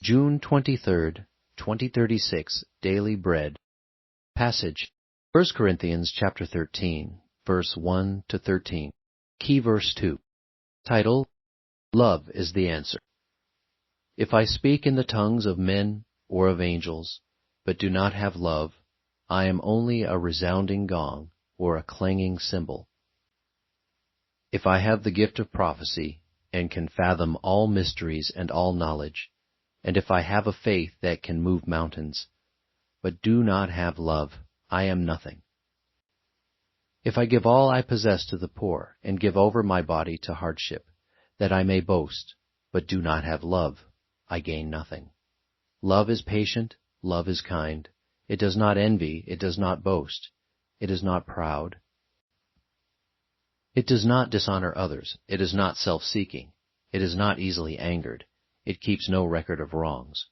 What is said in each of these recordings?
June 23rd, 2036, Daily Bread. Passage, 1 Corinthians chapter 13, verse 1 to 13. Key verse 2. Title, Love is the Answer. If I speak in the tongues of men or of angels, but do not have love, I am only a resounding gong or a clanging cymbal. If I have the gift of prophecy, and can fathom all mysteries and all knowledge, and if I have a faith that can move mountains, but do not have love, I am nothing. If I give all I possess to the poor, and give over my body to hardship, that I may boast, but do not have love, I gain nothing. Love is patient, love is kind. It does not envy, it does not boast. It is not proud. It does not dishonor others. It is not self-seeking. It is not easily angered. It keeps no record of wrongs.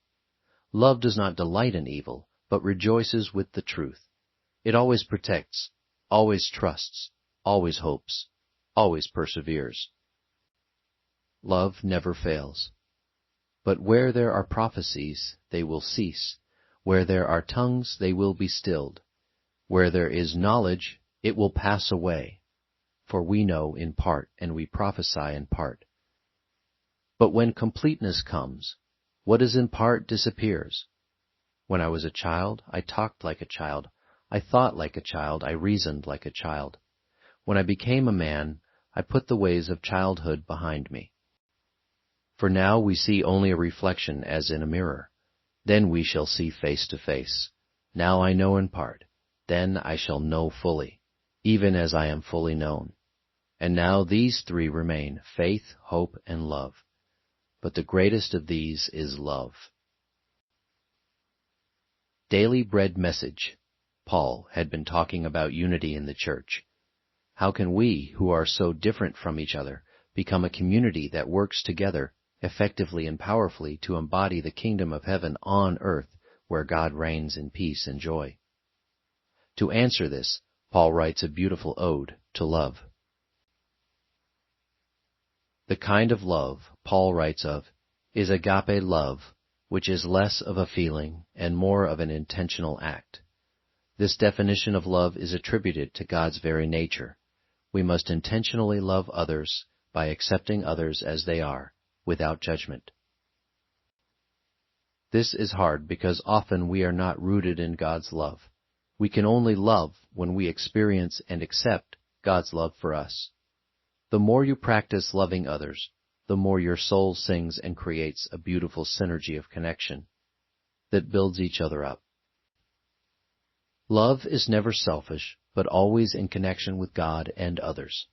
Love does not delight in evil, but rejoices with the truth. It always protects, always trusts, always hopes, always perseveres. Love never fails. But where there are prophecies, they will cease. Where there are tongues, they will be stilled. Where there is knowledge, it will pass away. For we know in part, and we prophesy in part. But when completeness comes, what is in part disappears. When I was a child, I talked like a child. I thought like a child. I reasoned like a child. When I became a man, I put the ways of childhood behind me. For now we see only a reflection as in a mirror. Then we shall see face to face. Now I know in part. Then I shall know fully, even as I am fully known. And now these three remain, faith, hope, and love. But the greatest of these is love. Daily Bread Message. Paul had been talking about unity in the church. How can we, who are so different from each other, become a community that works together effectively and powerfully to embody the kingdom of heaven on earth, where God reigns in peace and joy? To answer this, Paul writes a beautiful ode to love. The kind of love Paul writes of is agape love, which is less of a feeling and more of an intentional act. This definition of love is attributed to God's very nature. We must intentionally love others by accepting others as they are, without judgment. This is hard because often we are not rooted in God's love. We can only love when we experience and accept God's love for us. The more you practice loving others, the more your soul sings and creates a beautiful synergy of connection that builds each other up. Love is never selfish, but always in connection with God and others.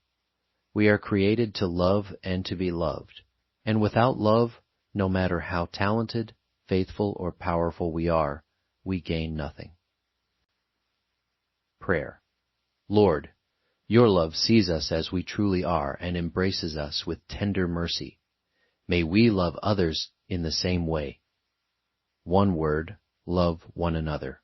We are created to love and to be loved, and without love, no matter how talented, faithful, or powerful we are, we gain nothing. Prayer. Lord, your love sees us as we truly are and embraces us with tender mercy. May we love others in the same way. One word, love one another.